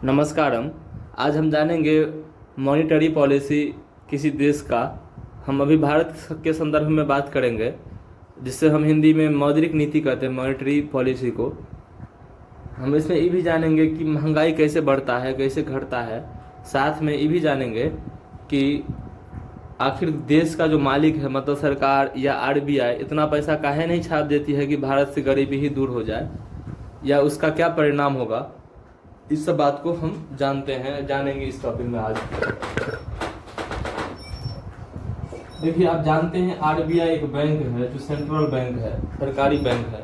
नमस्कारम। आज हम जानेंगे मॉनेटरी पॉलिसी किसी देश का। हम अभी भारत के संदर्भ में बात करेंगे, जिससे हम हिंदी में मौद्रिक नीति कहते हैं मॉनेटरी पॉलिसी को। हम इसमें ये भी जानेंगे कि महंगाई कैसे बढ़ता है, कैसे घटता है। साथ में ये भी जानेंगे कि आखिर देश का जो मालिक है मतलब सरकार या आरबीआई इतना पैसा काहे नहीं छाप देती है कि भारत से गरीबी ही दूर हो जाए, या उसका क्या परिणाम होगा। इस सब बात को हम जानेंगे इस टॉपिक में आज। देखिए, आप जानते हैं आरबीआई एक बैंक है जो सेंट्रल बैंक है, सरकारी बैंक है,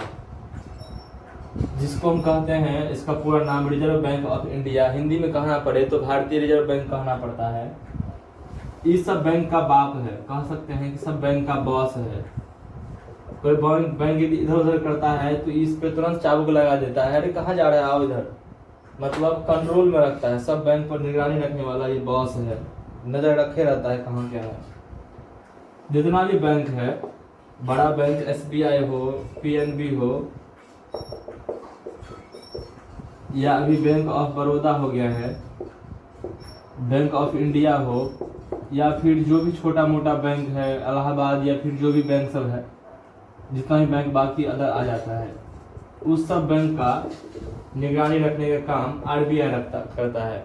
जिसको हम कहते हैं, इसका पूरा नाम reserve bank of India. Hindi में कहना पड़े तो भारतीय रिजर्व बैंक कहना पड़ता है। इस सब बैंक का बाप है, कह सकते हैं कि सब बैंक का बॉस है। कोई बैंक इधर उधर करता है तो इस पे तुरंत चाबुक लगा देता है, अरे कहाँ जा रहा है, आओ इधर। मतलब कंट्रोल में रखता है, सब बैंक पर निगरानी रखने वाला ये बॉस है, नजर रखे रहता है कहाँ क्या है। जितना भी बैंक है, बड़ा बैंक एसबीआई हो, पीएनबी हो, या अभी बैंक ऑफ बड़ौदा हो गया है, बैंक ऑफ इंडिया हो, या फिर जो भी छोटा मोटा बैंक है, इलाहाबाद, या फिर जो भी बैंक सब है, जितना भी बैंक बाकी अदर आ जाता है, उस सब बैंक का निगरानी रखने का काम आरबीआई करता है।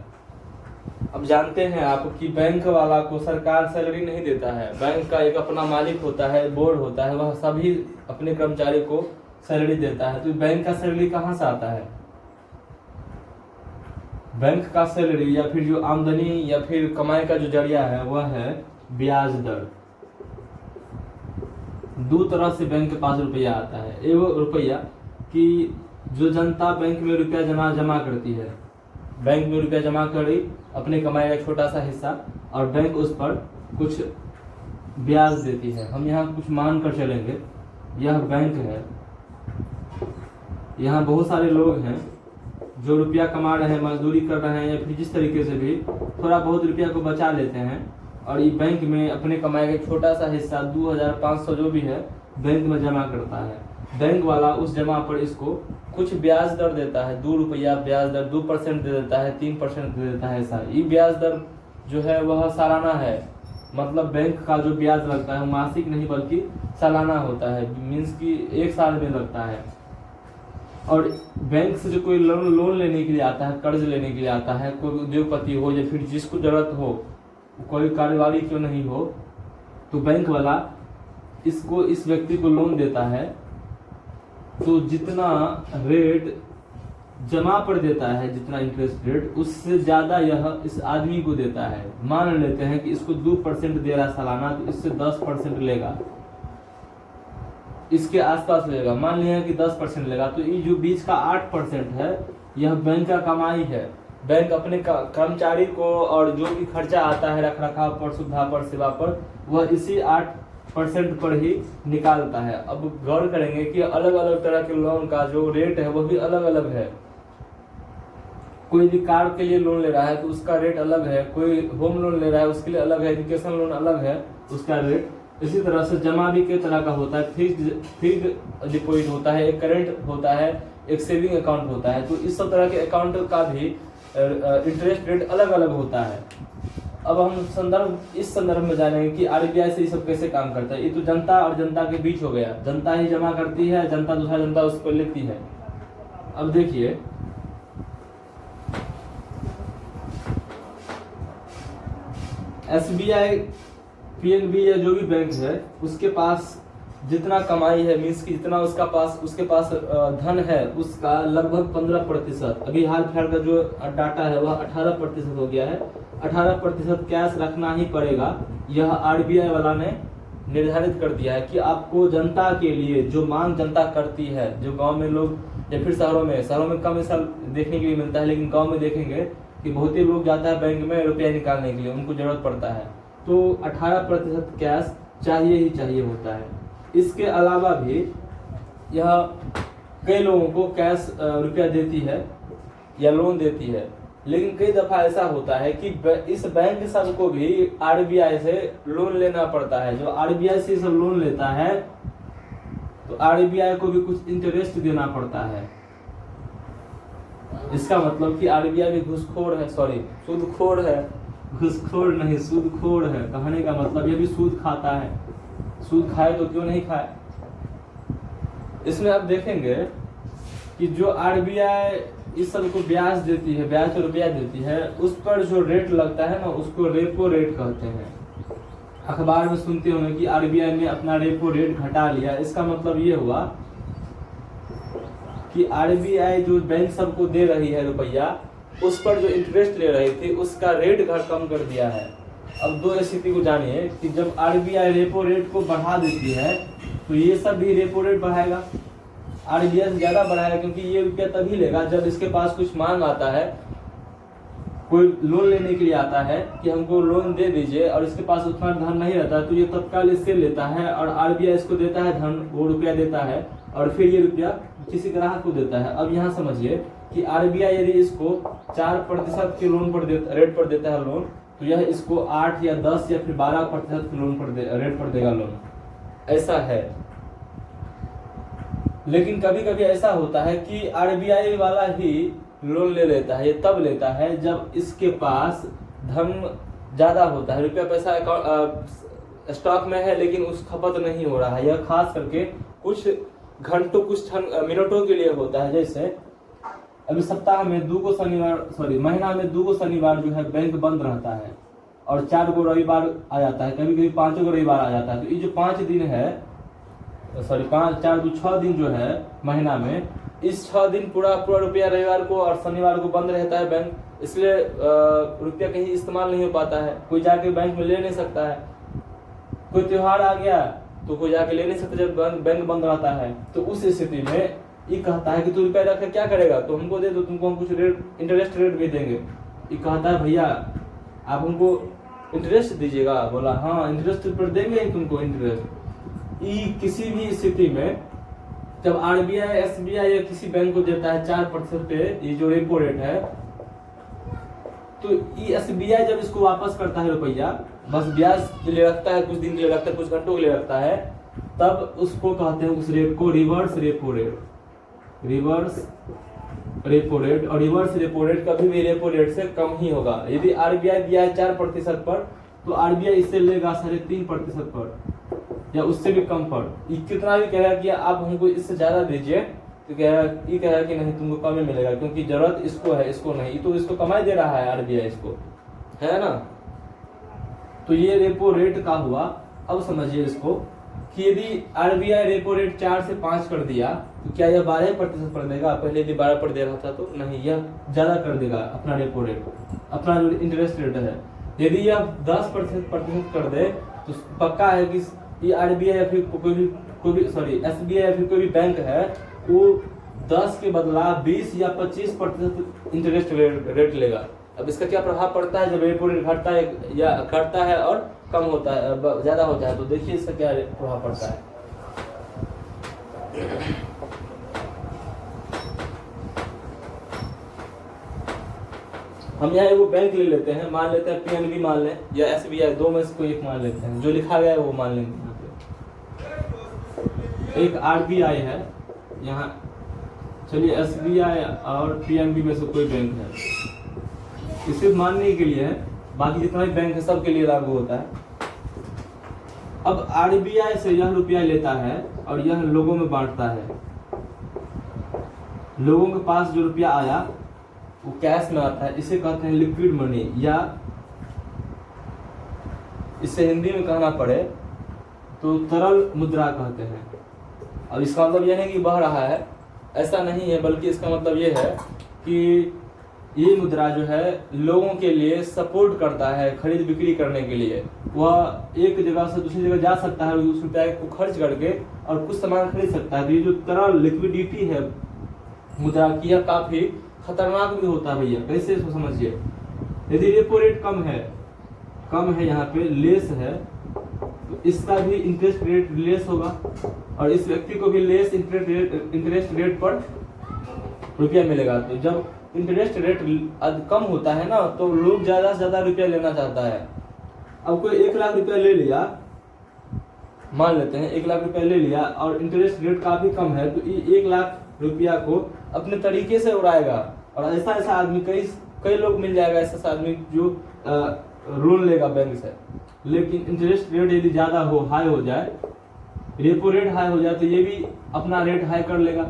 अब जानते हैं आप कि बैंक वाला को सरकार सैलरी नहीं देता है। बैंक का एक अपना मालिक होता है, बोर्ड होता है, वह सभी अपने कर्मचारी को सैलरी देता है। तो बैंक का सैलरी कहाँ से आता है? बैंक का सैलरी या फिर जो आमदनी या फिर कमाई का जो जरिया है वह है ब्याज दर। दो तरह से बैंक के पास रुपया आता है। एक रुपया कि जो जनता बैंक में रुपया जमा करती है, बैंक में रुपया जमा करी अपने कमाई का छोटा सा हिस्सा, और बैंक उस पर कुछ ब्याज देती है। हम यहाँ कुछ मान कर चलेंगे, यह बैंक है, यहाँ बहुत सारे लोग हैं जो रुपया कमा रहे हैं, मजदूरी कर रहे हैं, या फिर जिस तरीके से भी थोड़ा बहुत रुपया को बचा लेते हैं, और ये बैंक में अपने कमाई का छोटा सा हिस्सा 2500 जो भी है बैंक में जमा करता है। बैंक वाला उस जमा पर इसको कुछ ब्याज दर देता है, 2 रुपया ब्याज दर, 2% दे देता है, 3% दे देता है। ऐसा ये ब्याज दर जो है वह सालाना है। मतलब बैंक का जो ब्याज लगता है मासिक नहीं बल्कि सालाना होता है, मीन्स कि 1 साल में लगता है। और बैंक से जो कोई लोन लेने के लिए आता है, कर्ज लेने के लिए आता है, कोई उद्योगपति हो या फिर जिसको जरूरत हो, कोई कारोबारी क्यों नहीं हो, तो बैंक वाला इसको इस व्यक्ति को लोन देता है। तो जितना रेट जमा पर देता है, जितना इंटरेस्ट रेट, उससे ज्यादा यह इस आदमी को देता है। मान लेते हैं कि इसको 2% दे रहा सालाना, तो इससे 10% लेगा, इसके आसपास लेगा। मान लिया कि 10% लेगा, तो ये जो बीच का 8% है यह बैंक का कमाई है। बैंक अपने कर्मचारी को और जो भी खर्चा आता है रख रखाव पर, सुविधा पर, सेवा पर, वह इसी 8% पर ही निकालता है। अब गौर करेंगे कि अलग अलग तरह के लोन का जो रेट है वह भी अलग अलग है। कोई भी कार के लिए लोन ले रहा है तो उसका रेट अलग है, कोई होम लोन ले रहा है उसके लिए अलग है, एजुकेशन लोन अलग है उसका रेट। इसी तरह से जमा भी कई तरह का होता है, फिक्स्ड डिपॉजिट होता है, एक करंट होता है, एक सेविंग अकाउंट होता है। तो इस सब तरह के अकाउंट का भी इंटरेस्ट रेट अलग अलग होता है। अब हम इस संदर्भ में जानेंगे कि आरबीआई से ये सब कैसे काम करता है। ये तो जनता और जनता के बीच हो गया, जनता ही जमा करती है, जनता दूसरा जनता उस पर लेती है। अब देखिए, एसबीआई, पीएनबी या जो भी बैंक है उसके पास जितना कमाई है, मीन्स की जितना उसके पास धन है, उसका लगभग 15%, अभी हाल फिलहाल का जो डाटा है वह 18% हो गया है। 18% कैश रखना ही पड़ेगा। यह आरबीआई वाला ने निर्धारित कर दिया है कि आपको जनता के लिए जो मांग जनता करती है, जो गांव में लोग या फिर शहरों में कम ऐसा देखने के लिए मिलता है, लेकिन गांव में देखेंगे कि बहुत ही लोग जाता है बैंक में रुपया निकालने के लिए, उनको जरूरत पड़ता है, तो 18% कैश चाहिए ही चाहिए होता है। इसके अलावा भी यह कई लोगों को कैश रुपया देती है या लोन देती है, लेकिन कई दफा ऐसा होता है कि इस बैंक सबको भी आरबीआई से लोन लेना पड़ता है। जो आरबीआई से सब लोन लेता है तो आरबीआई को भी कुछ इंटरेस्ट देना पड़ता है। इसका मतलब कि आरबीआई भी घूसखोर है, सॉरी सूदखोर है, घूसखोर नहीं सूदखोर है। कहने का मतलब ये भी सूद खाता है, सूद खाए तो क्यों नहीं खाए। इसमें आप देखेंगे कि जो आरबीआई इस सब को ब्याज देती है, ब्याज तो रुपया देती है, उस पर जो रेट लगता है ना उसको रेपो रेट कहते हैं। अखबार में सुनते होंगे कि आरबीआई ने अपना रेपो रेट घटा लिया। इसका मतलब ये हुआ कि आरबीआई जो बैंक सबको दे रही है रुपया, उस पर जो इंटरेस्ट ले रही थी उसका रेट कम कर दिया है। अब दो स्थिति को जानिए कि जब आरबीआई रेपो रेट को बढ़ा देती है तो ये सब भी रेपो रेट बढ़ाएगा, आरबीआई से ज्यादा बढ़ाएगा, क्योंकि ये रुपया तभी लेगा जब इसके पास कुछ मांग आता है, कोई लोन लेने के लिए आता है कि हमको लोन दे दीजिए और इसके पास उतना धन नहीं रहता तो ये तत्काल इससे लेता है और आरबीआई इसको देता है धन, वो रुपया देता है और फिर ये रुपया किसी ग्राहक को देता है। अब यहाँ समझिए कि आरबीआई यदि इसको 4% के लोन पर रेट पर देता है लोन, तो यह इसको 8 या 10 या फिर 12% के लोन पर रेट पर देगा लोन, ऐसा है। लेकिन कभी कभी ऐसा होता है कि आरबीआई वाला ही लोन ले लेता है। ये तब लेता है जब इसके पास धन ज्यादा होता है, रुपया पैसा स्टॉक में है लेकिन उस खपत नहीं हो रहा है। यह खास करके कुछ घंटों कुछ मिनटों के लिए होता है। जैसे अभी सप्ताह में महीना में 2 शनिवार जो है बैंक बंद रहता है और 4 रविवार आ जाता है, कभी कभी 5 रविवार आ जाता है। तो ये जो 5 दिन है, 6 दिन जो है महीना में, इस 6 दिन पूरा रुपया रविवार को और शनिवार को बंद रहता है बैंक, इसलिए रुपया कहीं इस्तेमाल नहीं हो पाता है, कोई जाके बैंक में ले नहीं सकता है। कोई त्योहार आ गया तो कोई जाके ले नहीं सकता जब बैंक बंद रहता है। तो उस स्थिति में ये कहता है कि तू रुपया रख क्या करेगा, तो हमको दे दो, तुमको हम कुछ इंटरेस्ट रेट भी देंगे। ये कहता है भैया आप हमको इंटरेस्ट दीजिएगा, बोला हाँ इंटरेस्ट पर देंगे तुमको इंटरेस्ट। ये किसी भी स्थिति में जब आरबीआई एसबीआई या किसी बैंक को देता है 4% पे, ये जो रेपो रेट है, तो ये एसबीआई जब इसको वापस करता है रुपया, बस ब्याज के लिए रखता है, कुछ दिन के लिए रखता है, कुछ घंटों के लिए रखता है, तब उसको कहते हैं उस रेट को reverse repo rate. Reverse repo rate, और रिवर्स रेपो रेट कभी भी रेपो रेट से कम ही होगा। यदि आरबीआई दिया है 4% पर, तो आरबीआई इससे लेगा 3.5% पर या उससे भी कम पर। कितना भी कहेगा कि आप हमको इससे ज्यादा दीजिए, तो कहेगा कि नहीं तुमको कम ही मिलेगा, क्योंकि जरूरत इसको है, इसको नहीं। तो इसको कमाई दे रहा है आरबीआई, इसको है ना। तो ये रेपो रेट का हुआ। अब समझिए इसको कि यदि आरबीआई रेपो रेट 4 से 5 कर दिया तो क्या यह 12% पर देगा? पहले यदि 12 पर दे रहा था तो नहीं, यह ज्यादा कर देगा अपना रेपो रेट, अपना जो इंटरेस्ट रेट है। यदि यह 10% कर दे तो पक्का है कि ये आरबीआई या फिर एसबीआई या फिर कोई भी बैंक है, वो 10 के बदला 20 या 25% इंटरेस्ट रेट लेगा। अब इसका क्या प्रभाव पड़ता है जब रेपो रेट घटता है या घटता है और कम होता है, ज्यादा होता है, तो देखिए इसका क्या प्रभाव पड़ता है। हम यहाँ एगो बैंक ले लेते हैं, मान लेते हैं पीएनबी मान लें या एसबीआई, दो में से कोई एक मान लेते हैं, जो लिखा गया है वो मान लेंगे। यहाँ पे एक आरबीआई है, यहाँ चलिए एसबीआई और पीएनबी में से कोई बैंक है, इसे मानने के लिए है, बाकी जितना भी बैंक है सबके लिए लागू होता है। अब आरबीआई से यह रुपया लेता है और यह लोगों में बांटता है। लोगों के पास जो रुपया आया वो कैश में आता है, इसे कहते हैं लिक्विड मनी, या इसे हिंदी में कहना पड़े तो तरल मुद्रा कहते हैं। अब इसका मतलब यह नहीं कि बह रहा है, ऐसा नहीं है, बल्कि इसका मतलब यह है कि ये मुद्रा जो है लोगों के लिए सपोर्ट करता है, खरीद बिक्री करने के लिए। वह एक जगह से दूसरी जगह जा सकता है, उस रुपये को खर्च करके और कुछ सामान खरीद सकता है। तो ये जो तरल लिक्विडिटी है मुद्रा की, यह काफी खतरनाक भी होता है भैया। कैसे इसको समझिए, यदि रेपो रेट कम है यहाँ पे लेस है, तो इसका भी इंटरेस्ट रेट लेस होगा और इस व्यक्ति को भी लेस इंटरेस्ट रेट पर रुपया मिलेगा। तो जब इंटरेस्ट रेट कम होता है ना, तो लोग ज्यादा से ज्यादा रुपया लेना चाहता है। अब कोई 1 लाख रुपया ले लिया, मान लेते हैं 1 लाख रुपया ले लिया और इंटरेस्ट रेट काफी कम है, तो 1 लाख रुपया को अपने तरीके से उड़ाएगा। और ऐसा ऐसा आदमी कई कई लोग मिल जाएगा, ऐसा आदमी जो लोन लेगा बैंक से, लेकिन इंटरेस्ट रेट यदि ज़्यादा हो, हाई हो जाए, रेपो रेट हाई हो जाए, तो ये भी अपना रेट हाई कर लेगा,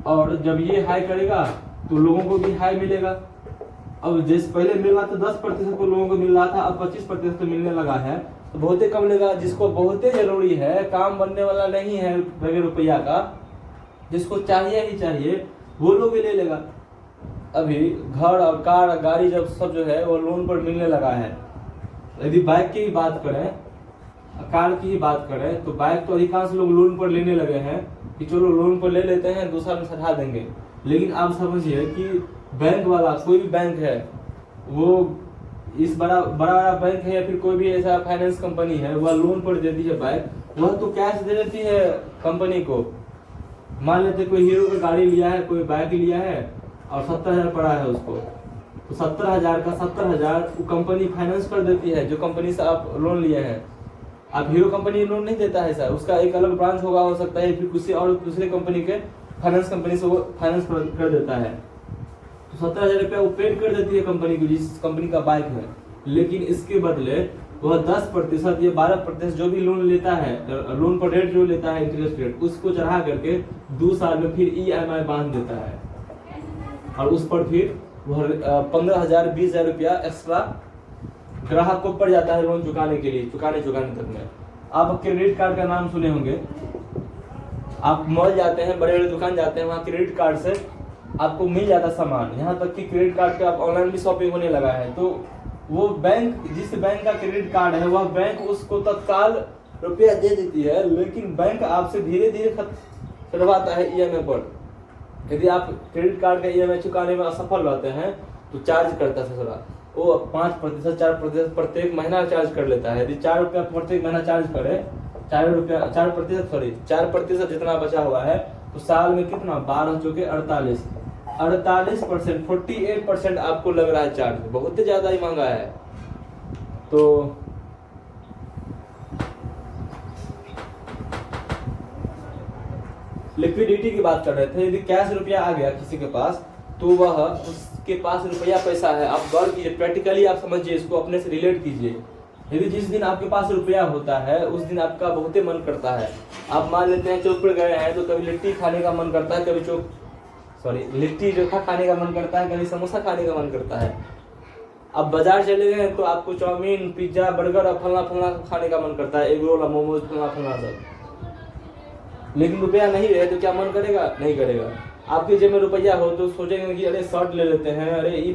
और जब ये हाई करेगा तो लोगों को भी हाई मिलेगा। अब जैसे पहले मिल रहा था 10% को लोगों को मिल रहा था, अब 25% तो मिलने लगा है, तो बहुत ही कम लेगा। जिसको बहुत ही जरूरी है, काम बनने वाला नहीं है बगैर रुपया का, जिसको चाहिए ही चाहिए, वो लोग भी ले लेगा। अभी घर और कार और गाड़ी जब सब जो है वो लोन पर मिलने लगा है। यदि बाइक की ही बात करें, कार की ही बात करें, तो बाइक तो अधिकांश लोग लोन पर लेने लगे हैं कि चलो लोन पर ले लेते हैं, 2 साल में सधा देंगे। लेकिन आप समझिए कि बैंक वाला, कोई भी बैंक है, वो इस बड़ा बड़ा बैंक है या फिर कोई भी ऐसा फाइनेंस कंपनी है, वह लोन पर देती है बाइक, वह तो कैश दे देती है कंपनी को। मान लेते कोई हीरो का गाड़ी लिया है, कोई बाइक लिया है और 70,000 पड़ा है उसको, तो 70,000 का 70,000 वो कंपनी फाइनेंस कर देती है, जो कंपनी से आप लोन लिए हैं। आप हीरो कंपनी लोन नहीं देता है सर, उसका एक अलग ब्रांच होगा, हो सकता है फिर किसी और दूसरे कंपनी के फाइनेंस कंपनी से वो फाइनेंस कर देता है, तो 70,000 रुपया वो पेड कर देती है कंपनी को, जिस कंपनी का बाइक है। लेकिन इसके बदले वह 10% या 12% जो भी लोन लेता है, लोन पर रेट जो लेता है, इंटरेस्ट रेट, उसको चढ़ा करके 2 साल में फिर EMI बांध देता है, और उस पर फिर वह 15,000 20,000 रुपया एक्स्ट्रा ग्राहक को पड़ जाता है लोन चुकाने के लिए, चुकाने तक में। आप क्रेडिट कार्ड का नाम सुने होंगे, आप मॉल जाते हैं, बड़े बड़े दुकान जाते हैं, वहाँ क्रेडिट कार्ड से आपको मिल जाता सामान, यहाँ तक कि क्रेडिट कार्ड पे आप ऑनलाइन भी शॉपिंग होने लगा है। तो वो बैंक, जिस बैंक का क्रेडिट कार्ड है, वह बैंक उसको तत्काल रुपया दे देती है, लेकिन बैंक आपसे धीरे धीरे चढ़वाता है EMI पर। यदि आप क्रेडिट कार्ड का EMI चुकाने में असफल रहते हैं तो चार्ज करता है थोड़ा, वो 5% 4% प्रत्येक महीना चार्ज कर लेता है। यदि 4 रुपया प्रत्येक महीना चार्ज करे, 4% जितना बचा हुआ है, तो साल में कितना, 12 चौके 48%, 48% आपको लग रहा है चार्ज, बहुत ही ज्यादा ही महंगा है। तो लिक्विडिटी की बात कर रहे थे, यदि कैश रुपया आ गया किसी के पास, तो वह उसके पास रुपया पैसा है। आप गौर कीजिए, प्रैक्टिकली आप समझिए, इसको अपने से रिलेट कीजिए। यदि जिस दिन आपके पास रुपया होता है, उस दिन आपका बहुत ही मन करता है। आप मान लेते हैं चौक पर गए हैं, तो कभी लिट्टी खाने का मन करता है, कभी लिट्टी चोखा खाने का मन करता है, कभी समोसा खाने का मन करता है। अब बाजार चले गए तो आपको चाउमीन, पिज्जा, बर्गर और फलना खाने का मन करता है, एग रोल, मोमोज, फलना सब। लेकिन रुपया नहीं रहे तो क्या मन करेगा? नहीं करेगा। आपके जेब में रुपया हो तो सोचेंगे कि अरे शर्ट ले लेते हैं, अरे ये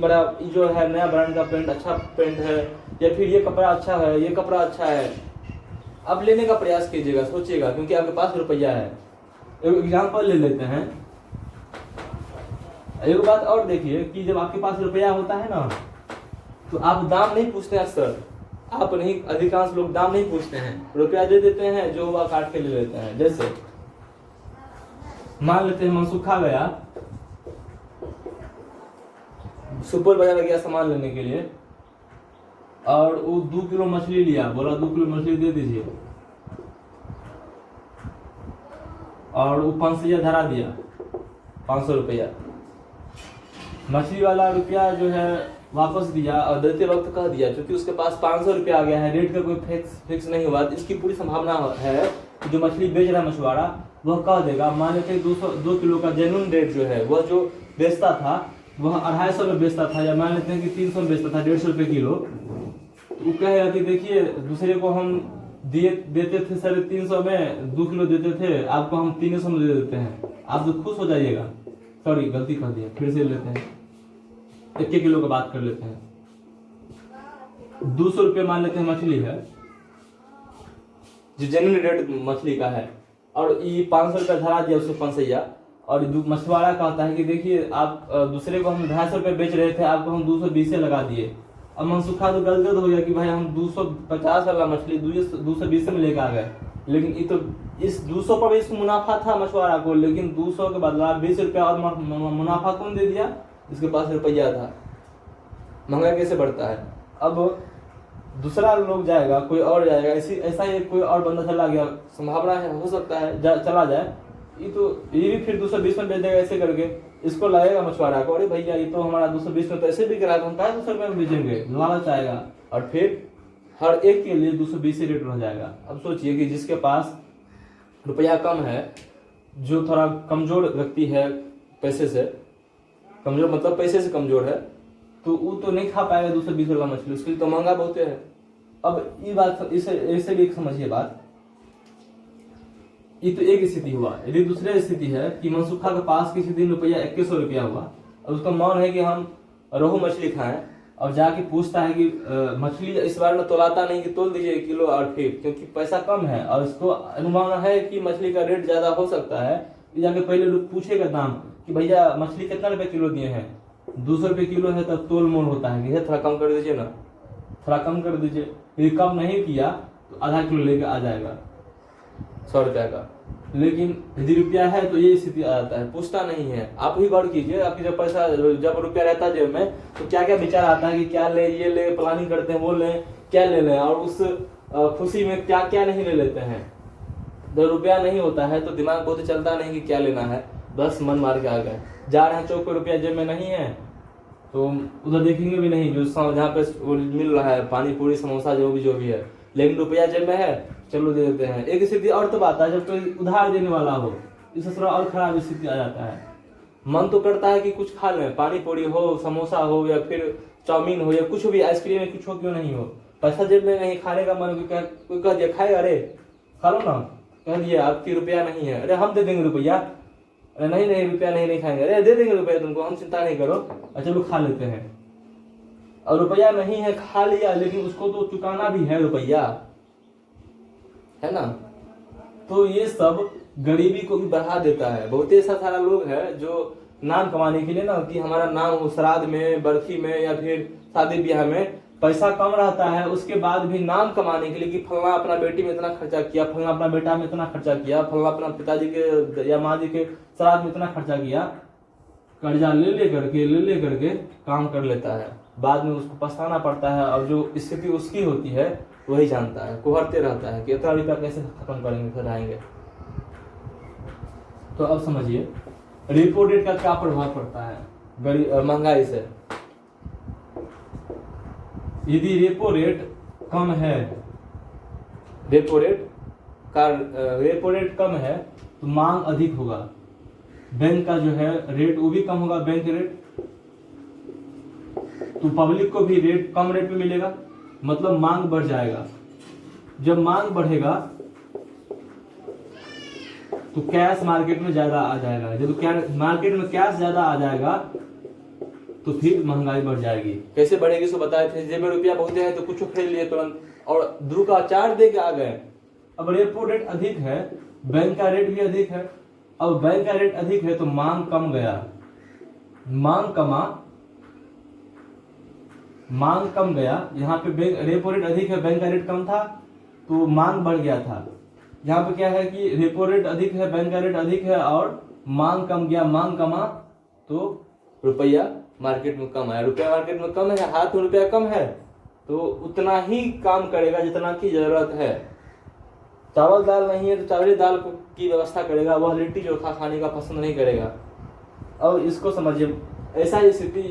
जो है नया ब्रांड का पेंट, अच्छा पेंट है, या फिर ये कपड़ा अच्छा है, ये कपड़ा अच्छा है। अब लेने का प्रयास कीजिएगा, सोचिएगा, क्योंकि आपके पास रुपया है। एक एग्जाम्पल ले लेते हैं। एक बात और देखिए कि जब आपके पास रुपया होता है ना, तो आप दाम नहीं पूछते हैं सर, आप नहीं, अधिकांश लोग दाम नहीं पूछते हैं, रुपया दे देते हैं, जो हुआ काट के ले लेते हैं। जैसे मान लेते हैं मनसुखा गया, सुपर बाजार गया सामान लेने के लिए, और वो 2 किलो मछली लिया, बोला 2 किलो मछली दे दीजिए, और वो 500 धरा दिया, 500 रुपया। मछली वाला रुपया जो है वापस दिया, और देते वक्त कह दिया, क्योंकि उसके पास 500 रुपया आ गया है, रेट का कोई फिक्स नहीं हुआ, इसकी पूरी संभावना है कि जो मछली बेच रहा है मछुआरा, वह कह देगा, मान लेते 2 किलो का जेन्युइन रेट जो है, वह जो बेचता था वह 250 में बेचता था, या मान लेते हैं कि 300 में बेचता था, 150 रुपये किलो। वो कहेगा कि देखिए, दूसरे को हम देते थे 350 में 2 किलो देते थे, आपको हम 300 में दे देते हैं, आप तो खुश हो जाइएगा। सॉरी, गलती कर दिया, फिर से लेते हैं, 1 किलो का बात कर लेते हैं। 200 रुपये मान लेते हैं मछली है, जो जेन्युइन रेट मछली का है, और ये 500 रुपया धरा दिया उसको 500, और मछुआरा कहता है कि देखिए, आप दूसरे को हम 250 रुपये बेच रहे थे, आपको हम 220 लगा दिए। अब मनसुखा तो गलत हो गया कि भाई हम 250 वाला मछली 220 में लेकर आ गए, लेकिन ये तो इस 200 पर भी इसको मुनाफा था मछुआरा को, लेकिन 200 के बदला 20 रुपया और मुनाफा कौन दे दिया? इसके पास रुपया था। महंगा कैसे बढ़ता है। अब दूसरा लोग जाएगा, कोई और जाएगा, ऐसा ही कोई और बंदा चला गया, संभावना है, हो सकता है चला जाए, ये भी फिर 220 में बेच देगा ऐसे करके। इसको लगेगा मछुआरा को, अरे भैया ये तो हमारा 220 में तो ऐसे बिक रहा है, तो हम क्या 200 रुपये में बेचेंगे, लालच आएगा और फिर हर एक के लिए 220 ही रेट रह जाएगा। अब सोचिए कि जिसके पास रुपया कम है, जो थोड़ा कमजोर व्यक्ति है, पैसे से कमजोर मतलब पैसे से कमजोर है, तो वो तो नहीं खा पाएगा 220 रुपये मछली, उसके लिए तो महंगा बहुत है। अब ये बात इसे भी समझिए बात, ये तो एक स्थिति हुआ। यदि दूसरी स्थिति है कि मनसुखा के पास किसी दिन रुपया 2100 रुपया हुआ और उसका मन है कि हम रोहू मछली खाएं, और जाके पूछता है कि मछली इस बार में तोलाता नहीं कि तोल दीजिए किलो और फिर, क्योंकि पैसा कम है और इसको अनुमान है कि मछली का रेट ज्यादा हो सकता है, तो जाके पहले लोग पूछेगा दाम कि भैया मछली कितना रुपए किलो दिए हैं, 200 रुपये किलो है, तब तोल मोल होता है कि थोड़ा कम कर दीजिए ना, थोड़ा कम कर दीजिए। यदि कम नहीं किया तो आधा किलो लेके आ जाएगा 100 रुपया का। लेकिन यदि रुपया है तो ये स्थिति आ जाता है, पूछता नहीं है। आप ही गौर कीजिए, आपकी जब पैसा जब रुपया रहता है जेब में तो क्या क्या विचार आता है कि क्या ले, ये ले, प्लानिंग करते हैं, वो लें, क्या ले लें, और उस खुशी में क्या क्या नहीं ले लेते हैं। जब रुपया नहीं होता है तो दिमाग बहुत चलता नहीं कि क्या लेना है, बस मन मार के आ गए, जा रहे हैं चौक पे, रुपया जेब में नहीं है तो उधर देखेंगे भी नहीं, जो जहाँ पे मिल रहा है पानी पूरी समोसा जो भी है, लेकिन रुपया जेब में है, चलो दे देते हैं। एक स्थिति और तो बात है जब कोई उधार देने वाला हो, इससे थोड़ा और खराब स्थिति आ जाता है। मन तो करता है कि कुछ खा लें, पानी पूरी हो, समोसा हो, या फिर चाउमीन हो, या कुछ भी, आइसक्रीम कुछ हो क्यों नहीं हो, पैसा जेब में नहीं, खाने का मन कोई कह दिया खाएगा, अरे खा लो ना, कह दिया आपकी रुपया नहीं है, अरे हम दे देंगे रुपया, अरे नहीं रुपया नहीं खाएंगे, अरे दे देंगे रुपया तुमको, हम चिंता नहीं करो, अच्छा लोग खा लेते हैं। और रुपया नहीं है, खा लिया, लेकिन उसको तो चुकाना भी है रुपया, है ना। तो ये सब गरीबी को भी बढ़ा देता है। बहुत ऐसा सारा लोग है जो नाम कमाने के लिए ना, कि हमारा नाम हो, श्राद्ध में, बरखी में, या फिर शादी ब्याह में पैसा कम रहता है, उसके बाद भी नाम कमाने के लिए कि फलना अपना बेटी में इतना खर्चा किया, फलना अपना बेटा में इतना खर्चा किया, फलना अपना पिताजी के या माँ जी के श्राद्ध में इतना खर्चा किया, कर्जा ले करके काम कर लेता है, बाद में उसको पछताना पड़ता है, और जो स्थिति उसकी होती है वही जानता है, कोहरते रहता है कि इतना रुपया कैसे खत्म करेंगे, फिर आएंगे। तो अब समझिए रेपो रेट का क्या प्रभाव पड़ता है महंगाई से। यदि रेपो रेट कम है, रेपो रेट कम है तो मांग अधिक होगा, बैंक का जो है रेट वो भी कम होगा, बैंक रेट, तो पब्लिक को भी रेट कम रेट में मिलेगा, मतलब मांग बढ़ जाएगा। जब मांग बढ़ेगा तो कैश मार्केट में ज्यादा आ जाएगा, जब मार्केट में कैश ज्यादा आ जाएगा तो फिर महंगाई बढ़ जाएगी। कैसे बढ़ेगी सो बताए थे, जेब में रुपया बहुत है तो कुछ खरीद लिए तुरंत, और द्रू का चार्ज दे के आ गए। अब रेपो रेट अधिक है, बैंक का रेट भी अधिक है, अब बैंक का रेट अधिक है तो मांग कम गया, मांग कम गया। यहाँ पे रेपो रेट अधिक है, बैंक का रेट कम था तो मांग बढ़ गया था। यहाँ पे क्या है कि रेपो रेट अधिक है, बैंक का रेट अधिक है, और मांग कम गया, मांग कमा तो रुपया मार्केट में कम है, रुपया मार्केट में कम है, हाथ में रुपया कम है तो उतना ही काम करेगा जितना की जरूरत है। चावल दाल नहीं है तो चावल दाल की व्यवस्था करेगा, वह लिट्टी चोखा खाने का पसंद नहीं करेगा। अब इसको समझिए, ऐसा स्थिति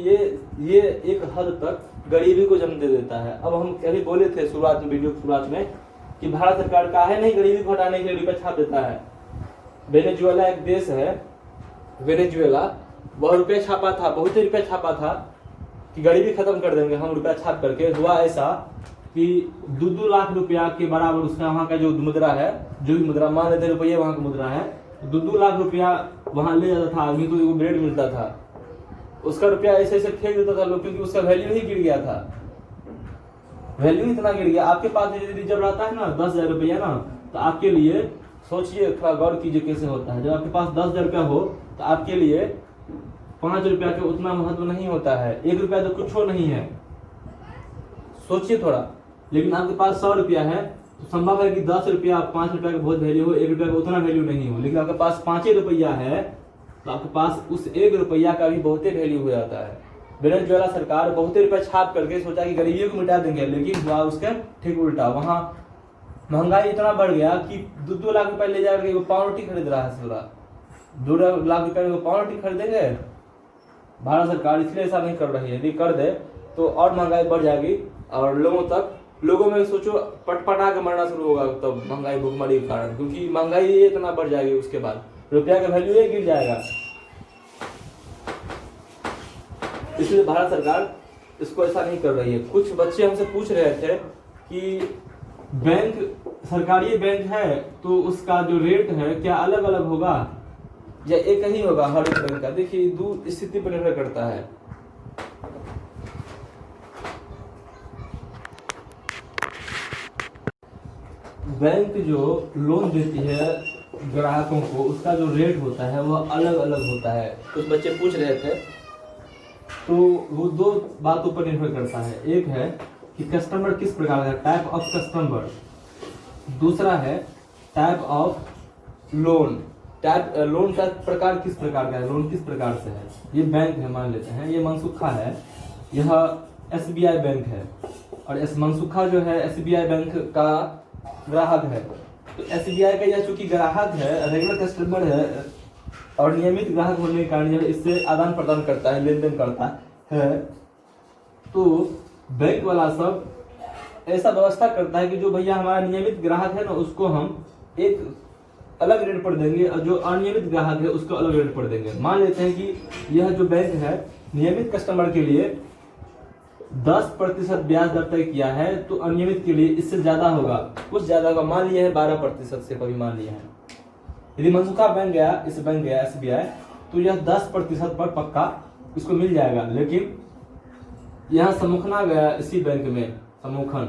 ये एक हद तक गरीबी को जन्म दे देता है। अब हम कभी बोले थे शुरुआत में, वीडियो की शुरुआत में, कि भारत सरकार काहे नहीं गरीबी को हटाने के लिए रुपया छाप देता है। वेनेजुएला एक देश है, वेनेजुएला, वह रुपया छापा था, बहुत ही रुपया छापा था कि गरीबी खत्म कर देंगे हम रुपया छाप करके। हुआ ऐसा कि 2-2 लाख रुपया के बराबर उसका वहाँ का जो मुद्रा है, जो भी मुद्रा मान लेते रुपये वहाँ का मुद्रा है, 2-2 लाख रुपया वहाँ ले जाता था आदमी को, एगो ब्रेड मिलता था, उसका रुपया ऐसे ऐसे फेंक देता था लोग, क्योंकि उसका वैल्यू ही गिर गया था, वैल्यू इतना गिर गया। आपके पास यदि जब रहता है ना 10,000 रुपया ना, तो आपके लिए सोचिए, थोड़ा गौर कीजिए कैसे होता है। जब आपके पास 10,000 रुपया हो तो आपके लिए 5 रुपया का उतना महत्व नहीं होता है, 1 रुपया तो कुछ हो नहीं है, सोचिए थोड़ा। लेकिन आपके पास 100 रुपया है तो संभव है कि 10 रुपया 5 रुपया का बहुत वैल्यू हो, 1 रुपया का उतना वैल्यू नहीं हो। लेकिन आपके पास 5 रुपया है तो आपके पास उस 1 रुपया का भी बहुत वैल्यू हो जाता है। वेनेजुएला सरकार बहुत रुपया छाप करके सोचा कि गरीबी को मिटा देंगे, लेकिन हुआ उसका ठीक उल्टा। वहां महंगाई इतना बढ़ गया कि 2-2 लाख रुपए ले जाकर पाव रोटी खरीद रहा है, 2 लाख रुपए में पाव रोटी खरीदेंगे भारत सरकार इसलिए ऐसा नहीं कर रही है। यदि कर दे तो और महंगाई बढ़ जाएगी और लोगों में सोचो पटपटा के मरना शुरू होगा तब महंगाई भुखमरी के कारण, क्योंकि महंगाई इतना बढ़ जाएगी, उसके बाद रुपया का वैल्यू गिर जाएगा। इसलिए भारत सरकार इसको ऐसा नहीं कर रही है। कुछ बच्चे हमसे पूछ रहे थे कि बैंक सरकारी बैंक है तो उसका जो रेट है क्या अलग अलग होगा या एक ही होगा हर एक बैंक का। देखिए दो स्थिति पर निर्भर करता है। बैंक जो लोन देती है ग्राहकों को, उसका जो रेट होता है वह अलग अलग होता है। कुछ बच्चे पूछ रहे थे, तो वो दो बातों पर निर्भर करता है। एक है कि कस्टमर किस प्रकार का, टाइप ऑफ कस्टमर। दूसरा है टाइप ऑफ लोन, लोन का प्रकार किस प्रकार का है, लोन किस प्रकार से है। ये बैंक है, मान लेते हैं ये मनसुखा है, यह SBI बैंक है और इस मनसुखा जो है SBI बैंक का ग्राहक है। तो SBI का यह चूंकि ग्राहक है, रेगुलर कस्टमर है और नियमित ग्राहक होने के कारण यह इससे आदान प्रदान करता है, लेन देन करता है, तो बैंक वाला सब ऐसा व्यवस्था करता है कि जो भैया हमारा नियमित ग्राहक है ना, उसको हम एक अलग रेट पर देंगे और जो अनियमित ग्राहक है उसको अलग रेट पर देंगे। मान लेते हैं कि यह जो बैंक है नियमित कस्टमर के लिए 10% ब्याज दर तय किया है, तो अनियमित के लिए इससे ज्यादा होगा, कुछ ज्यादा होगा। मान लिया है 12% से कभी मान लिया है। यदि मनसुखा बैंक गया, इस बैंक गया SBI, तो यह 10% पर पक्का इसको मिल जाएगा। लेकिन यहाँ सम्मुखना गया इसी बैंक में सम्मुखन,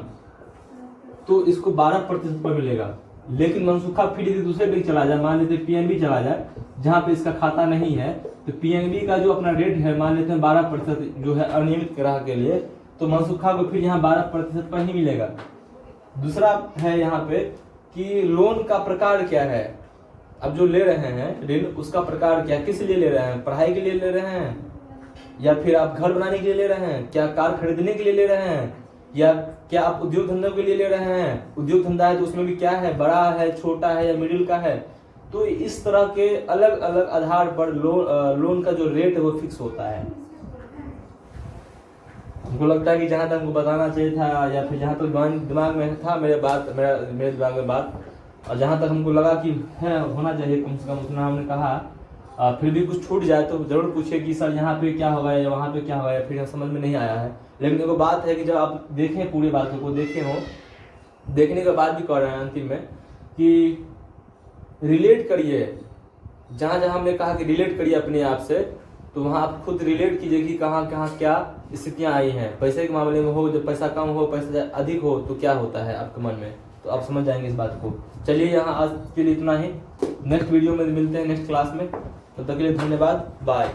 तो इसको 12% पर मिलेगा। लेकिन मनसुखा फिर यदि दूसरे बैंक चला जाए, मान लेते PNB चला जाए जहाँ पे इसका खाता नहीं है, तो PNB का जो अपना रेट है मान लेते हैं 12% जो है अनियमित ग्राहक के लिए, तो मनसुखा को फिर यहाँ 12% पर ही मिलेगा। दूसरा है यहाँ पे कि लोन का प्रकार क्या है। अब जो ले रहे हैं ऋण, उसका प्रकार क्या, किस लिए ले रहे हैं, पढ़ाई के लिए ले रहे हैं या फिर आप घर बनाने के लिए ले रहे हैं, क्या कार खरीदने के लिए ले रहे हैं, या क्या आप उद्योग धंधों के लिए ले रहे हैं। उद्योग धंधा है तो उसमें भी क्या है, बड़ा है, छोटा है या मिडिल का है। तो इस तरह के अलग अलग आधार पर लोन का जो रेट है वो फिक्स होता है। हमको लगता है कि जहां तक हमको बताना चाहिए था या फिर जहां तक दिमाग में था मेरे दिमाग में बात, और जहां तक हमको लगा कि है होना चाहिए कम से कम उतना हमने कहा। फिर भी कुछ छूट जाए तो जरूर पूछे कि सर यहाँ पे क्या होगा या वहाँ पे क्या होगा, या फिर समझ में नहीं आया है। लेकिन एगो बात है कि जब आप देखें पूरी बातों को, देखे हो, देखने के बाद भी कह रहे हैं अंतिम में कि रिलेट करिए। जहाँ जहाँ हमने कहा कि रिलेट करिए अपने आप से, तो वहाँ आप खुद रिलेट कीजिए कि कहाँ कहाँ क्या स्थितियाँ आई हैं। पैसे के मामले में हो, जब पैसा कम हो, पैसा अधिक हो, तो क्या होता है आपके मन में, तो आप समझ जाएंगे इस बात को। चलिए यहाँ आज के लिए इतना ही, नेक्स्ट वीडियो में मिलते हैं नेक्स्ट क्लास में। तब तक के लिए धन्यवाद, बाय।